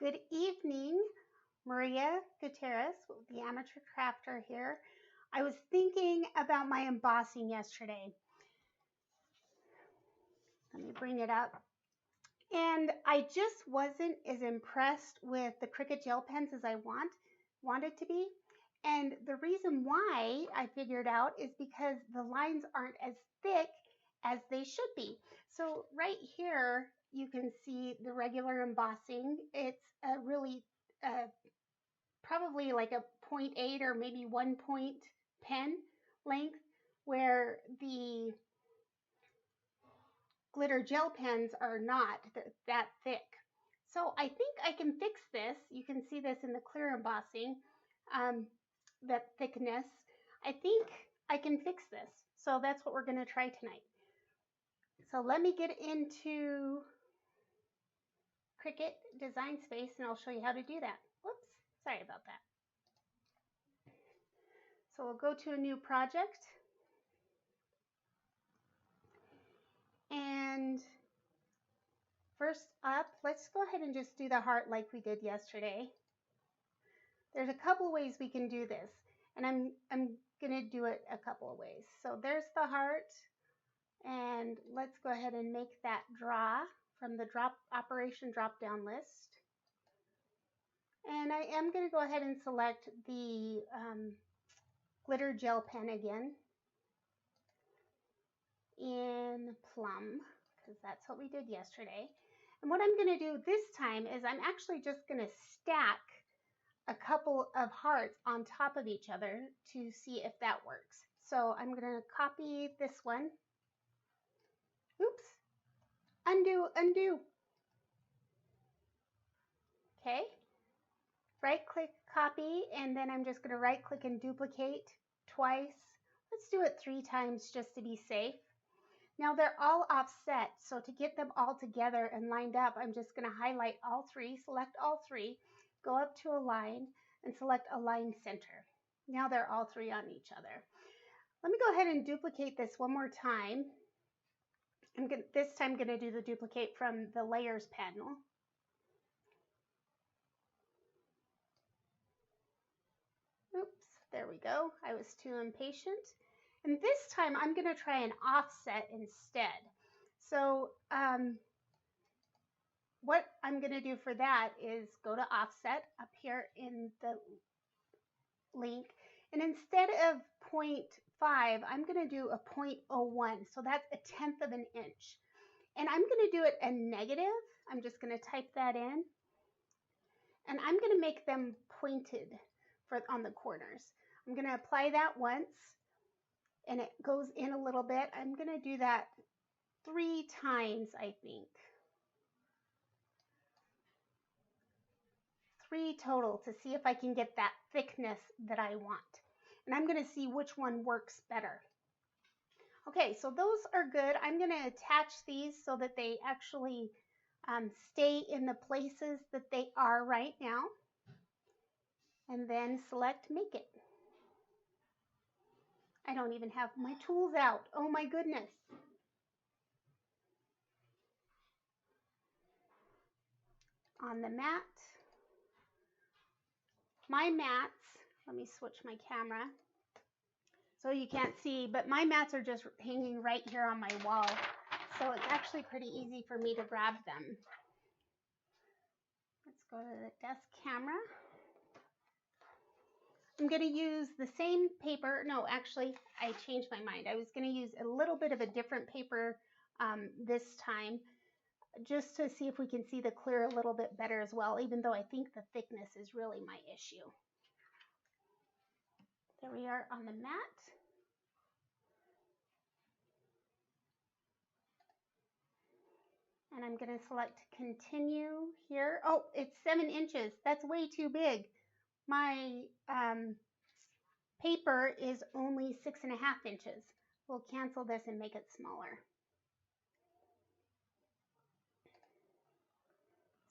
Good evening, Maria Gutierrez, the amateur crafter here. I was thinking about my embossing yesterday. Let me bring it up. And I just wasn't as impressed with the Cricut gel pens as I wanted to be. And the reason why I figured out is because the lines aren't as thick as they should be. So right here, you can see the regular embossing. It's a really probably like a 0.8 or maybe 1 point pen length, where the glitter gel pens are not that thick. So I think I can fix this. You can see this in the clear embossing, that thickness. I think I can fix this. So that's what we're going to try tonight. So let me get into Cricut Design Space and I'll show you how to do that. Whoops, sorry about that. So we'll go to a new project. And first up, let's go ahead and just do the heart like we did yesterday. There's a couple of ways we can do this, and I'm gonna do it a couple of ways. So there's the heart, and let's go ahead and make that draw from the operation drop down list. And I am gonna go ahead and select the glitter gel pen again in plum, because that's what we did yesterday. And what I'm going to do this time is I'm actually just going to stack a couple of hearts on top of each other to see if that works. So I'm going to copy this one. Oops. Undo, undo. Okay. Right click, copy, and then I'm just going to right click and duplicate twice. Let's do it 3 times just to be safe. Now they're all offset, so to get them all together and lined up, I'm just going to highlight all 3, select all 3, go up to Align, and select Align Center. Now they're all 3 on each other. Let me go ahead and duplicate this one more time. This time I'm going to do the duplicate from the Layers panel. Oops, there we go. I was too impatient. And this time I'm going to try an offset instead. So what I'm going to do for that is go to offset up here in the link. And instead of 0.5, I'm going to do a 0.01. So that's 1/10 of an inch. And I'm going to do it a negative. I'm just going to type that in. And I'm going to make them pointed on the corners. I'm going to apply that once. And it goes in a little bit. I'm going to do that 3 times, I think. 3 total to see if I can get that thickness that I want. And I'm going to see which one works better. Okay, so those are good. I'm going to attach these so that they actually stay in the places that they are right now. And then select Make It. I don't even have my tools out. Oh my goodness. On the mat. My mats, let me switch my camera so you can't see, but my mats are just hanging right here on my wall. So it's actually pretty easy for me to grab them. Let's go to the desk camera. I'm going to use the same paper. No, actually, I changed my mind. I was going to use a little bit of a different paper this time, just to see if we can see the clear a little bit better as well, even though I think the thickness is really my issue. There we are on the mat. And I'm going to select Continue here. Oh, it's 7 inches. That's way too big. My paper is only 6.5 inches. We'll cancel this and make it smaller.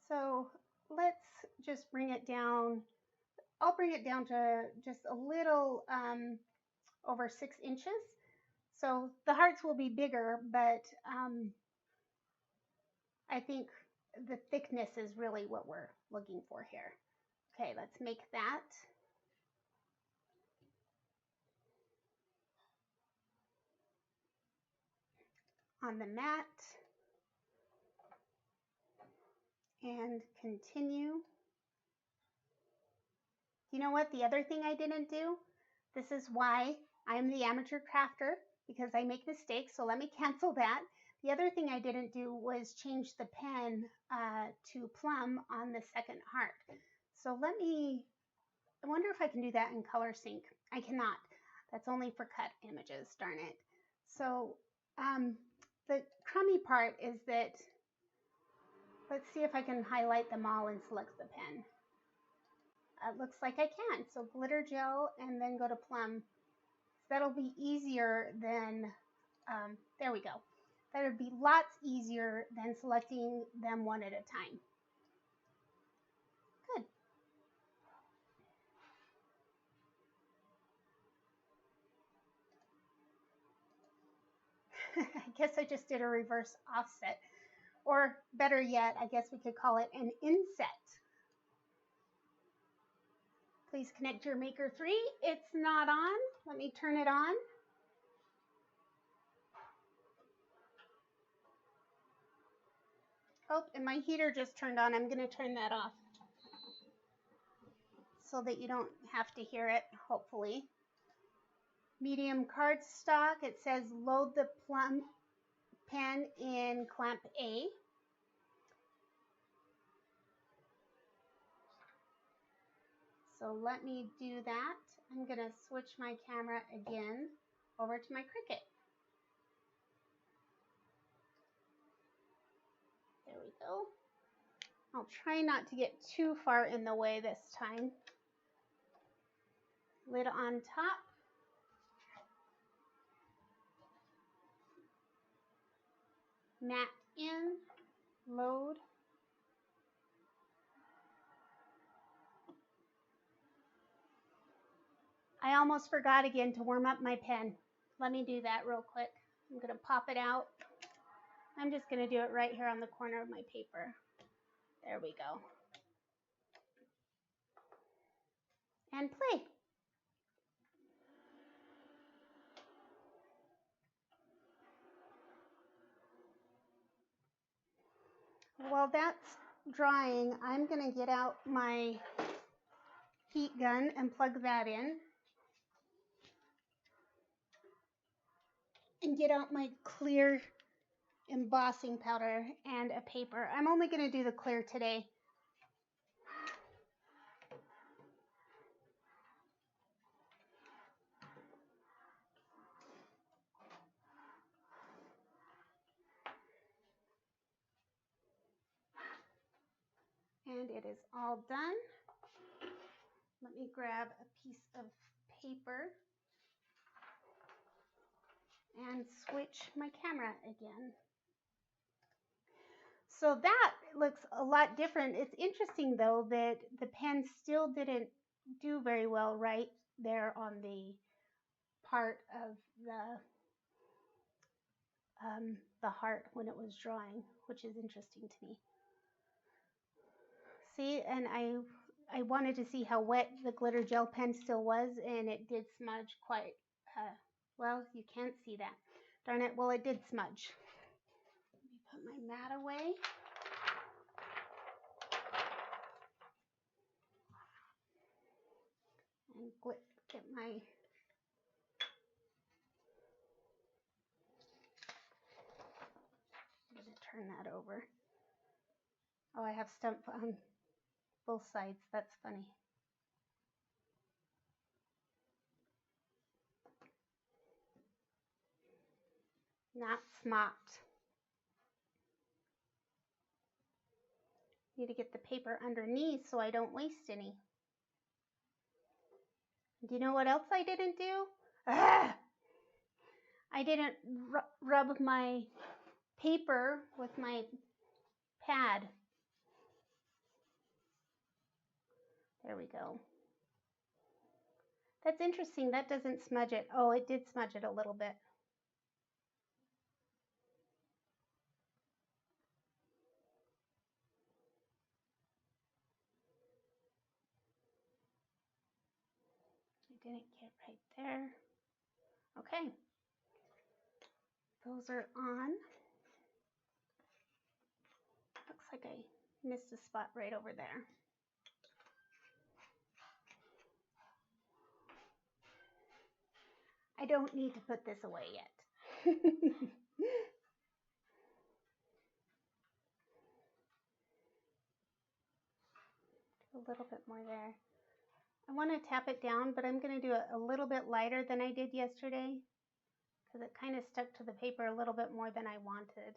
So let's just bring it down. I'll bring it down to just a little over 6 inches. So the hearts will be bigger, but I think the thickness is really what we're looking for here. Okay, let's make that. On the mat. And continue. You know what? The other thing I didn't do, this is why I'm the amateur crafter, because I make mistakes, so let me cancel that. The other thing I didn't do was change the pen to plum on the second heart. So I wonder if I can do that in Color Sync. I cannot. That's only for cut images, darn it. So the crummy part is that, let's see if I can highlight them all and select the pen. It looks like I can. So glitter gel and then go to plum. So that'll be easier than, there we go. That would be lots easier than selecting them one at a time. Good. I guess I just did a reverse offset. Or better yet, I guess we could call it an inset. Please connect your Maker 3. It's not on. Let me turn it on. Oh, and my heater just turned on. I'm going to turn that off so that you don't have to hear it, hopefully. Medium cardstock. It says load the plum pen in clamp A. So let me do that. I'm going to switch my camera again over to my Cricut. There we go. I'll try not to get too far in the way this time. Lid on top. Mat in, load. I almost forgot again to warm up my pen. Let me do that real quick. I'm going to pop it out. I'm just going to do it right here on the corner of my paper. There we go. And play. While that's drying, I'm going to get out my heat gun and plug that in. And get out my clear embossing powder and a paper. I'm only going to do the clear today. And it is all done. Let me grab a piece of paper and switch my camera again. So that looks a lot different. It's interesting though that the pen still didn't do very well right there on the part of the heart when it was drawing, which is interesting to me. See, and I wanted to see how wet the glitter gel pen still was, and it did smudge quite, well, you can't see that. Darn it, well, it did smudge. Let me put my mat away. And get my, I'm going to turn that over. Oh, I have stump on both sides. That's funny. Not smart. Need to get the paper underneath so I don't waste any. Do you know what else I didn't do? I didn't rub my paper with my pad. There we go. That's interesting. That doesn't smudge it. Oh, it did smudge it a little bit. didn't get right there. Okay, those are on. Looks like I missed a spot right over there. I don't need to put this away yet. A little bit more there. I want to tap it down, but I'm going to do it a little bit lighter than I did yesterday because it kind of stuck to the paper a little bit more than I wanted.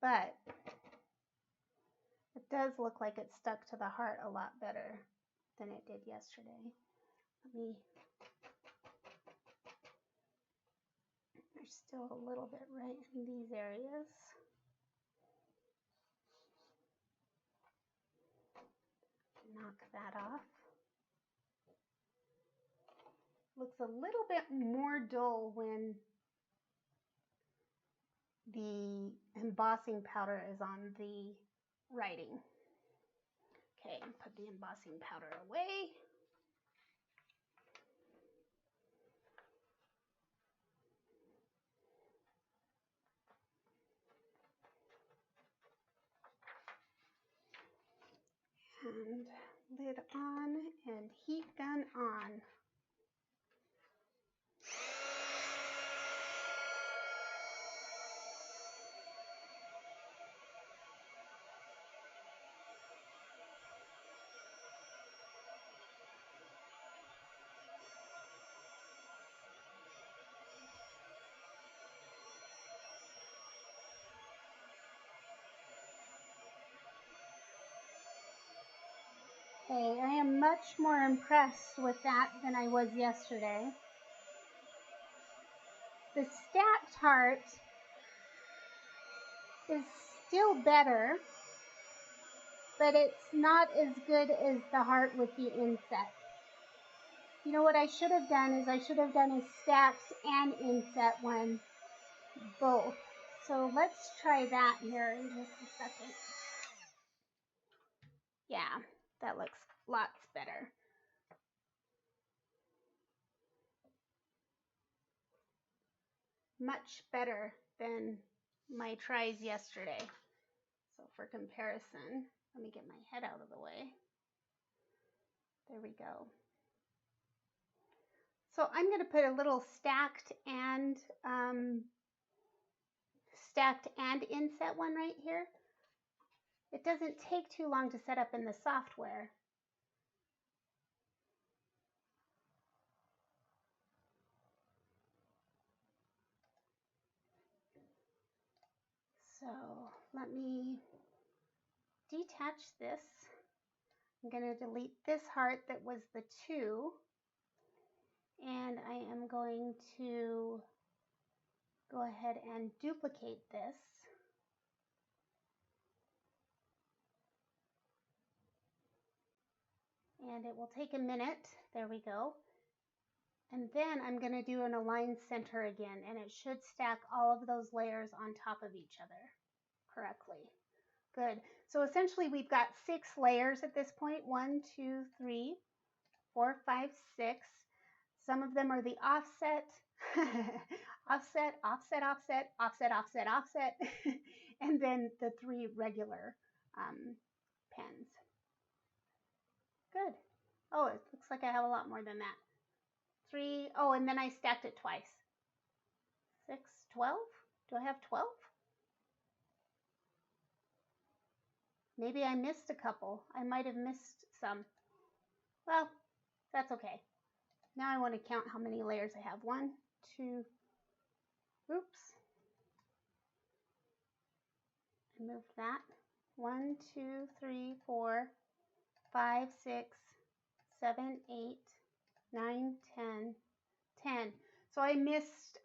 But it does look like it stuck to the heart a lot better than it did yesterday. There's still a little bit right in these areas. Knock that off. Looks a little bit more dull when the embossing powder is on the writing. Okay, put the embossing powder away. And lid on and heat gun on. Okay, I am much more impressed with that than I was yesterday. The stacked heart is still better, but it's not as good as the heart with the inset. You know what I should have done is I should have done a stacked and inset one, both. So let's try that here in just a second. Yeah, that looks lots better. Much better than my tries yesterday. So for comparison, let me get my head out of the way. There we go. So I'm going to put a little stacked and inset one right here. It doesn't take too long to set up in the software. So let me detach this. I'm going to delete this heart that was the 2, and I am going to go ahead and duplicate this. And it will take a minute. There we go. And then I'm going to do an align center again, and it should stack all of those layers on top of each other correctly. Good. So essentially we've got 6 layers at this point. 1, 2, 3, 4, 5, 6. Some of them are the offset, offset, offset, offset, offset, offset, offset, and then the 3 regular pens. Good. Oh, it looks like I have a lot more than that. 3, oh, and then I stacked it twice. 6, 12? Do I have 12? Maybe I missed a couple. I might have missed some. Well, that's okay. Now I want to count how many layers I have. 1, 2, oops. I moved that. 1, 2, 3, 4, 5, 6, 7, 8, 9, 10, 10. So I missed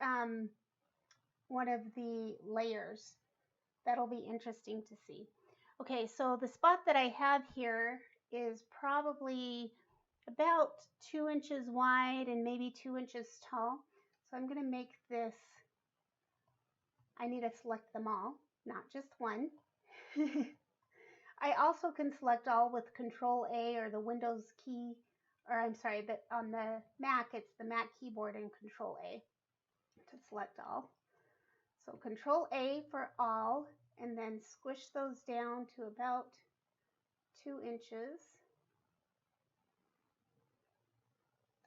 one of the layers. That'll be interesting to see. Okay, so the spot that I have here is probably about 2 inches wide and maybe 2 inches tall. So I'm going to make this, I need to select them all, not just one. I also can select all with Control A or the Windows key, or I'm sorry, that on the Mac, it's the Mac keyboard and Control A to select all. So Control A for all, and then squish those down to about 2 inches.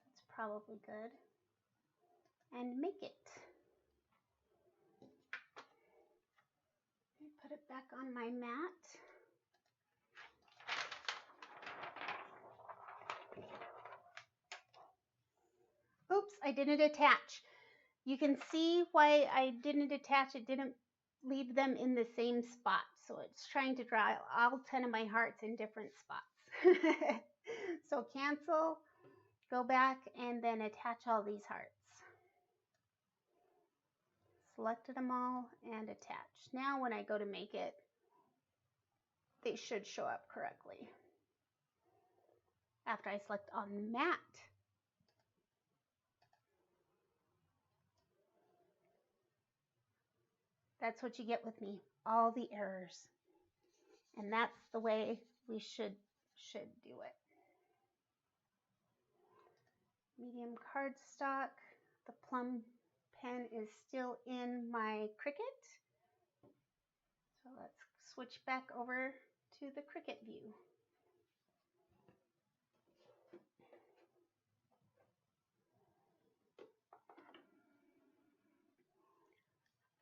That's probably good. And make it. Put it back on my mat. Oops, I didn't attach. You can see why I didn't attach. It didn't leave them in the same spot. So it's trying to draw all 10 of my hearts in different spots. So cancel, go back, and then attach all these hearts. Selected them all and attach. Now when I go to make it, they should show up correctly. After I select on the mat. That's what you get with me, all the errors. And that's the way we should do it. Medium cardstock. The plum pen is still in my Cricut. So let's switch back over to the Cricut view.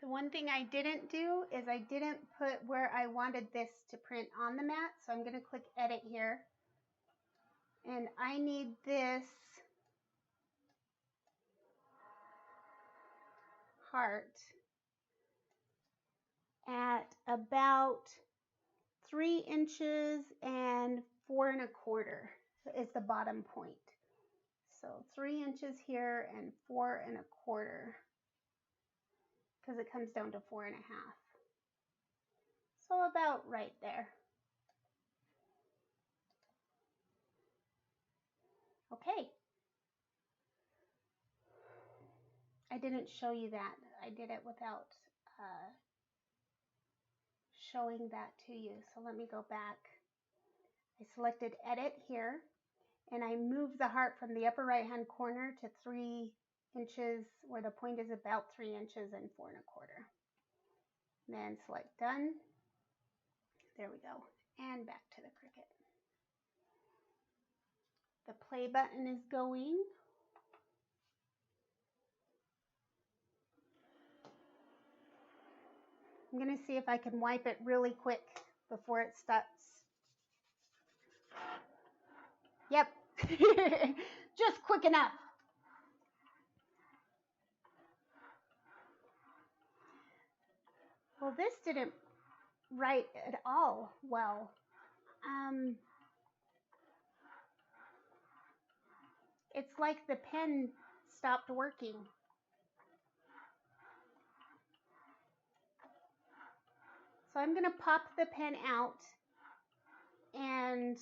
The one thing I didn't do is I didn't put where I wanted this to print on the mat. So I'm going to click Edit here. And I need this heart at about 3 inches and 4 1/4 is the bottom point. So 3 inches here and 4 1/4 because it comes down to 4 1/2. So about right there. Okay. I didn't show you that. I did it without showing that to you. So let me go back. I selected Edit here, and I moved the heart from the upper right hand corner to 3 inches, where the point is about 3 inches and 4 1/4. Then select Done. There we go. And back to the Cricut. The play button is going. I'm going to see if I can wipe it really quick before it starts. Yep, just quick enough. Well, this didn't write at all well. It's like the pen stopped working. So I'm going to pop the pen out, and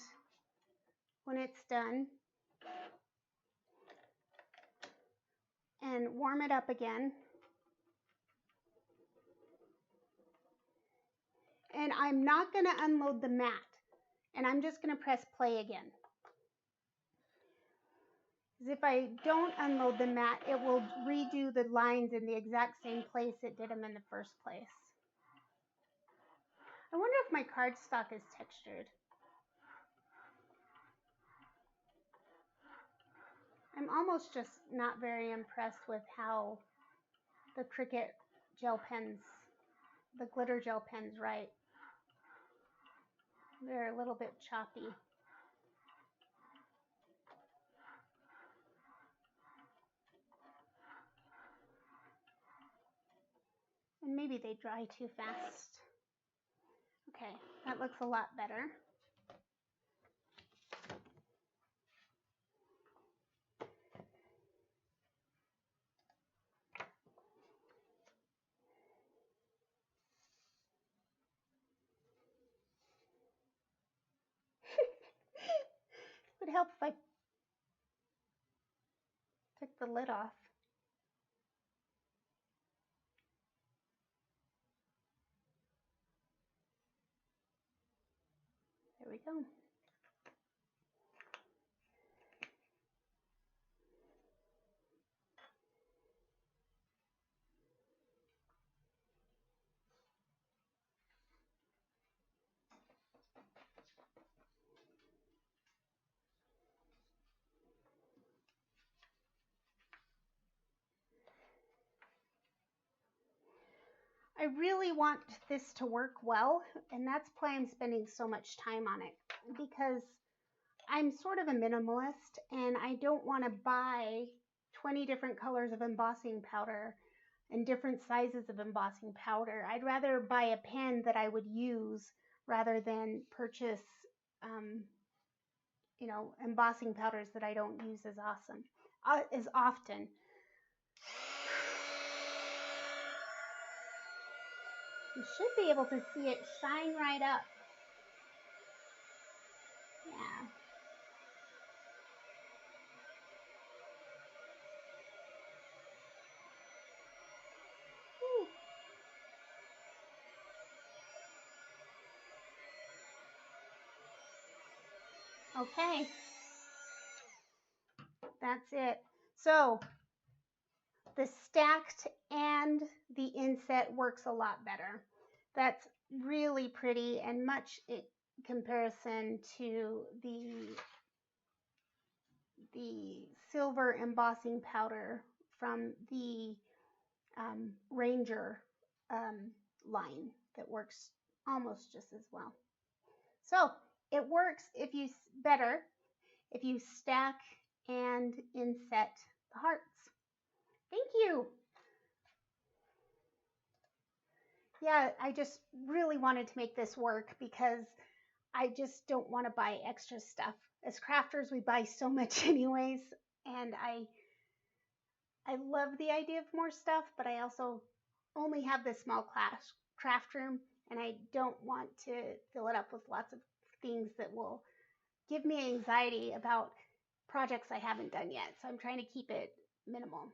when it's done, and warm it up again. And I'm not going to unload the mat, and I'm just going to press play again. Because if I don't unload the mat, it will redo the lines in the exact same place it did them in the first place. I wonder if my cardstock is textured. I'm almost just not very impressed with how the Cricut gel pens, the glitter gel pens write. They're a little bit choppy. And maybe they dry too fast. Okay, that looks a lot better. It would help if I the lid off. There we go. I really want this to work well, and that's why I'm spending so much time on it, because I'm sort of a minimalist and I don't want to buy 20 different colors of embossing powder and different sizes of embossing powder. I'd rather buy a pen that I would use rather than purchase, embossing powders that I don't use as often. You should be able to see it shine right up. Yeah. Whew. Okay. That's it. So the stacked and the inset works a lot better. That's really pretty and much in comparison to the silver embossing powder from the Ranger line that works almost just as well. So it works better if you stack and inset the hearts. Thank you. Yeah, I just really wanted to make this work because I just don't want to buy extra stuff. As crafters, we buy so much anyways, and I love the idea of more stuff, but I also only have this small craft room, and I don't want to fill it up with lots of things that will give me anxiety about projects I haven't done yet. So I'm trying to keep it minimal.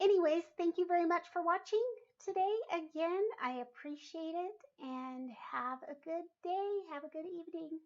Anyways, thank you very much for watching today. Again, I appreciate it, and have a good day. Have a good evening.